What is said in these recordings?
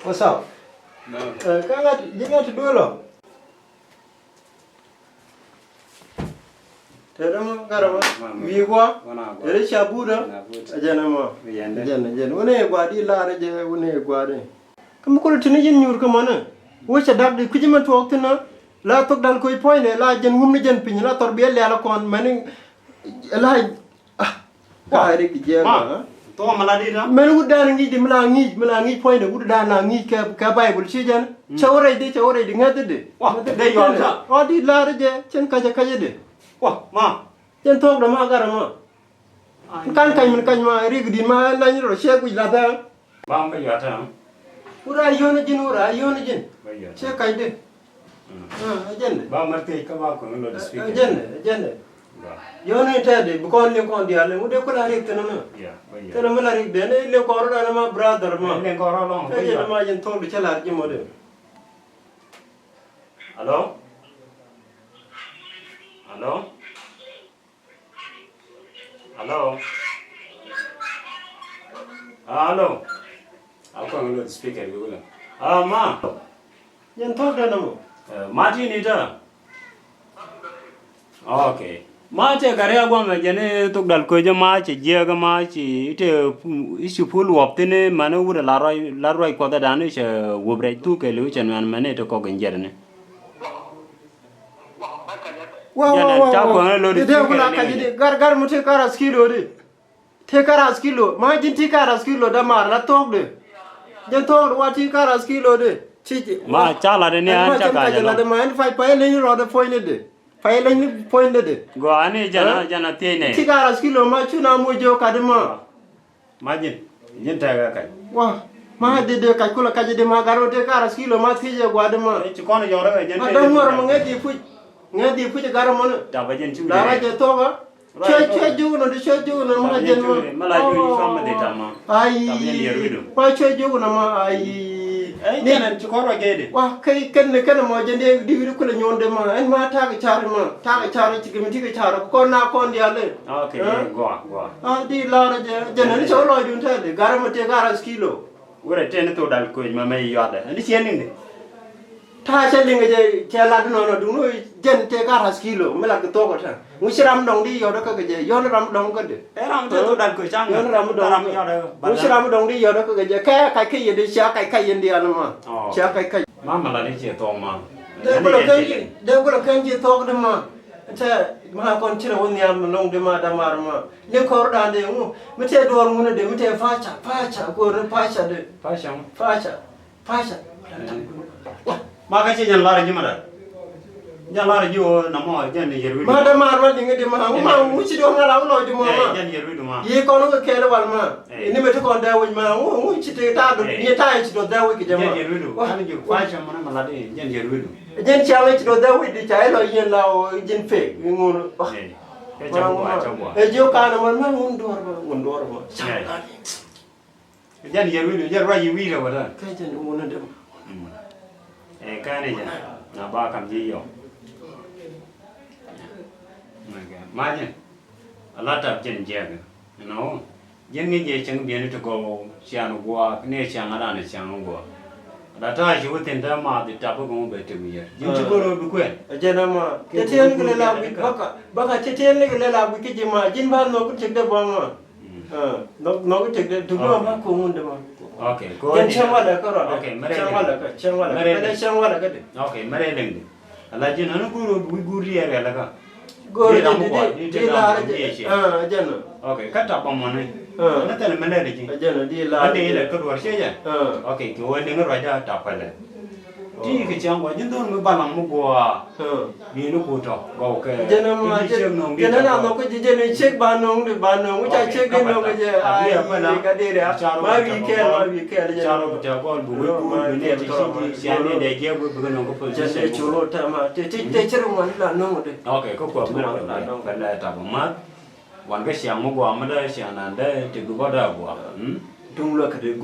What's up? No. You got to do it. Terama karama wiwa ere shabuda ajana ma ajana wone gwadi laare je wone gwadi kam ko tini yin nyur ko mana wo cha dag di kujima to tuna la tok dal koy poine la jen ngum ni jen pin la tor be la kon mani la ka re ki je ma to maladi na men wudan ngi di mala ngi poine wudan na ngi ka bible ci jan chawre di ngade de wa de yo ta o di laare je chen ka de wah ma jen tok da ma garama kan kan ma rig di ma la ni ro she ku la da ba ma yo ta ura yona jin she kai de jen ba ma te ka ba ko lo de speak jen yona ta de bu ko le ko di ale mu de ko la rig tan na ya ba ya tan ma la rig de ne le ko ro na ma brother ma le ko ro lo jen ma jen tok de chala ji mo de hello hello hello hello ako ang lo speaker gulo ma jen tok da na mo mati ni ta okay ma che gare agwa me jene tok dal ko je ma che je ga ma chi te isu pul wop tene mane wura la roi ko da dan che wobre tu ke lu chen man mane to ko genjer ne wow ta ko lo de ko la ka ji gar mu te kara skilo de te kara skilo ma jin ti kara skilo da mar la tok de jen tok wa ti kara skilo de chi ma chala de ne an cha ka la de ma en fai pa le ni ro de foi ne de fai le ni foi ne de go ani jana te ne ti kara skilo ma chuna mo jo ka de ma jin ta ga kai wa ma de ka kula ka de ma garo te kara skilo ma ti je gwa de ma chi ko no yo ra jin ma da mor mo ngedi fu garo mo da ba jin chu da ba je to ba che ju no de che ju no ma je ma la ju yi fam de ta ma ai pa che ju no ma ai jana chi ko ro ge de wa kai kan mo je de di wi ko le nyonde ma en ma ta ga char chi gimi ti ga char ko na ko ndi ale okay go di la ra je ne so lo dun ta de garo mo te gara skilo wura te ne to dal ko ma mai yo da ni chen ni ta che linga je che la no du no jen te gara skilo me la ko to ko ta mu shiram dong di yo da ka je yo ram dong ka de ram te to dal ko chang yo ram dong yo da mu shiram dong di yo da ka je ka kai de sha kai yen di an ma sha kai ma la ni che to ma de ko la kan je to ko de ma ta ma kon tira woni am long de ma da mar ma le ko da de mu mu te do mu ne de mu te fa cha ko ne fa cha de fa cha ma ka che jan la ji ma da jan la ji o na mo jan ni yeru ma da mar ma dinga de ma mu ci do na la lo de mo ma jan yeru ma ye ko no ke le wal ma ni me to ko da wo ma mu ci te ta do ni ta ci do da wo ki de ma jan yeru an ju fa cha ma la de jan yeru jen cha le ci do da wo di cha lo yen la o jen fe ngun e cha e jo ka na ma ngun dor ma jan yeru jan ra yi wi ra wa da ka jen ngun de e ka ne jan na ba kam ji yo ma jen ala ta jen je ga no jen ni je chang bien to go xian gua ne xiang ara ne xiang gua da ta ji wo ten da ma de ta bu go be te mi ye jin chi go ro bu kwen jen ma te ten ke la bi baka te ten le la bi ke je ma jin ba no ku te de ba ma no ku te de du ma ko mun de ma okay ko jen chang wa da ka ro okay chang wa la ka de okay mare leng ala jin anu go ro bu gu ri ya la ka go de la jen okay ka ta pa mo ne na ta le mare de ji jen di la ande le ko ro she ya okay ko ne ngro ja ta pa le di ke chang wa jin don mu ba lang mu go ni nu ko to go ke jen ma jen na no ko jen check ba nong de u cha check de no ke je ai ka de ra ma vi ke le cha ro ta ko bu bu ne ti si ne de je bu no ko po jen e chulo ta ma te chero ma la no de okay ko ma la no ka la ta ma wan cái xiang mu go ma da xiang nan da ti gu ba da go dung lo ka de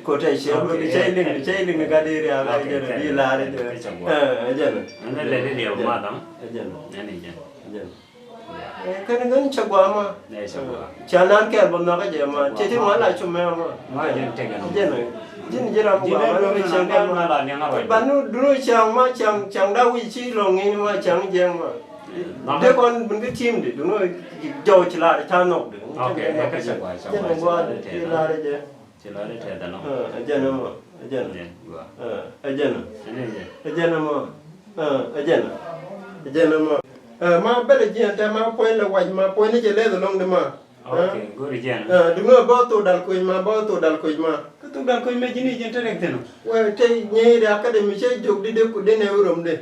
ko tai se lo de chai ling ga de ra ga je di la de jen ne le de ma da jen ne cái nó chagwa ma ne chagwa chanan ke bon na ka je ma che ti ma la chume ma ma jen tege no je ne jin je ra ma ma no chang ga na la nyanga ba ba nu du chang ma chang da wi chi lo ngi ma chang je ma de kon bun cái team de du no jo chi la cha no de okay ka chagwa je ne gwa de ti la de je ti la de te da no je ne ma je ne gwa je ne je ne ma je ne ma ma bele je ta ma point la waj ma point ni je le long de ma okay gori jen du no ba to dal ko ma ba to dal ko ma ka to dal ko me jini jen tere teno we te ni da academy che jog di de ko de ne urom de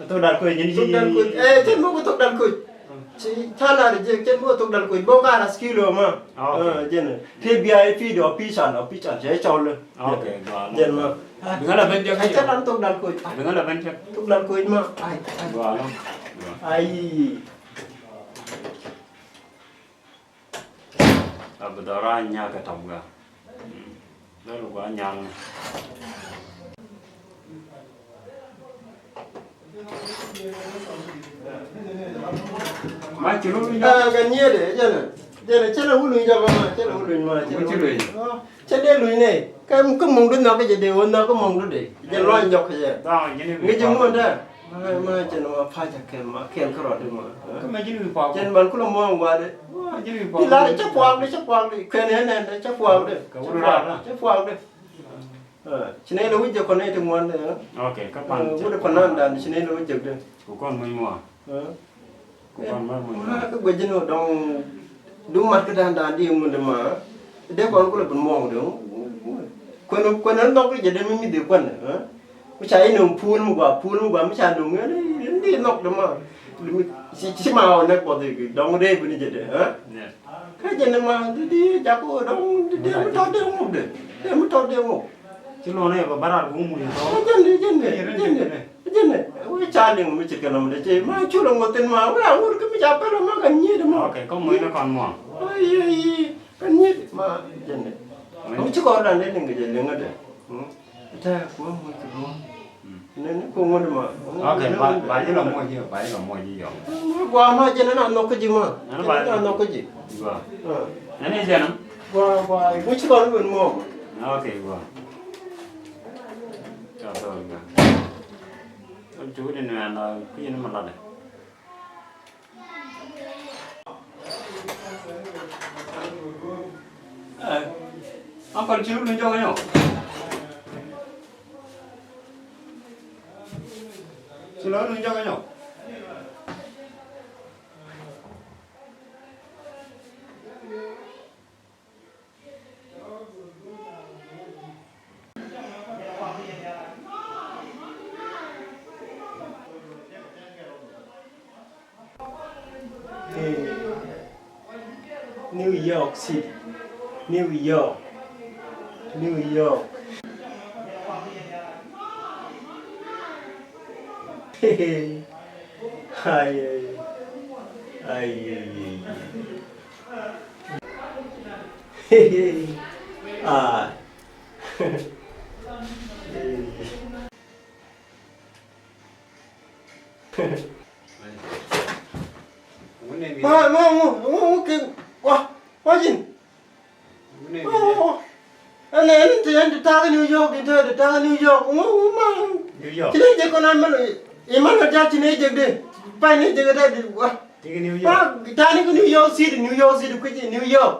to dal ko jini to dal ko te mo ko to dal ko ci thala je te mo to dal ko bo ga ra skill ma je ne te bi ai fi do pi san je chaw le okay gwa je ma dengan la ben je ai ta dan to dal ko dengan la ben je to dal ko ma ai gwa no ai abdara nya ka tamga no lu gwa nyang ma chiru ga nye de je ne che la hulu ja ma che la hulu ma che de lu ne cái mong đun nó cái gì đều nó có mong đun để je lo nhok je da jini ngi je mo da ma je no fa ja ke ma ken ko ro de ma ka me jini pa je ban ku lo mo ngwa de jini pa đi la de cha kwang de kwen ne ne cha kwang de cha kwang de chine lo wi je ko ne te mo de okay ka pan wo de ko nan dan chine lo wi je de ku kon mo mo ku kon mo ko gwe je no dong du mat ka dan di mo de ma de ko ko lo bun mo de ko nan no ko je de mi de ko ne ku chai no pul mu gwa mi cha no nge ni nok de ma si ma ne ko de dong de bu ni je de ka je ne ma di ja ko dong de mu to de mu de mu to de mu ci lo ne ba barar bu mu ni to je ne we cha ling mu chi kana mu de che ma chu lo mo ten ma wa ngur ka mi cha pa lo ma kan ni de ma okay ko mo ne kon mo ai kan ni ma je ne mu chi ko dan de ni je le ngade ta ko mo chi ko nên cô muốn mà ok bài là mua gì vậy qua mà cho nên nó cái gì mà nó cái gì vâng nên gì vậy nó qua bữa trước con vẫn mua ok vâng chào tôi con chú đây nè là cái gì nó mà là này ông còn chú lên cho cái nhổ chú lớn lên cho cái nhổ New York City, New York. Ai. À. Quá gì? Anh ấy thì anh ta cái New York thì thôi, ta cái New York, New York. Chỉ để cho con ăn mà em ăn ra chỉ để cho đi, phải để cho cái đi quá. Thì cái New York. Ta này cái New York City cái gì New York.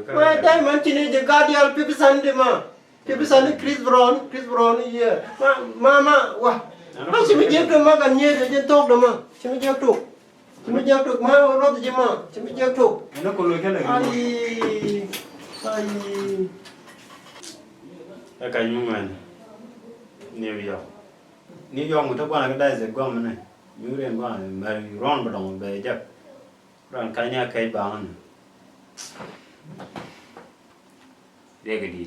Vậy đây mà chỉ để cho Guardian People Sunday mà, People Sunday Chris Brown yeah. Mà quá. Mà chỉ mới giết được mà gần như là dân tốt đâu mà, chỉ mới giết được. Chỉ mới giết được mà nó thì gì mà, chỉ mới giết được. Nó còn lôi cái này. Ai. Cái nhung này. New York. New York người ta qua cái đây sẽ qua này. New York qua mà ron vào đồng về chắc. Ron cái nhà cái bàn. Để cái đi.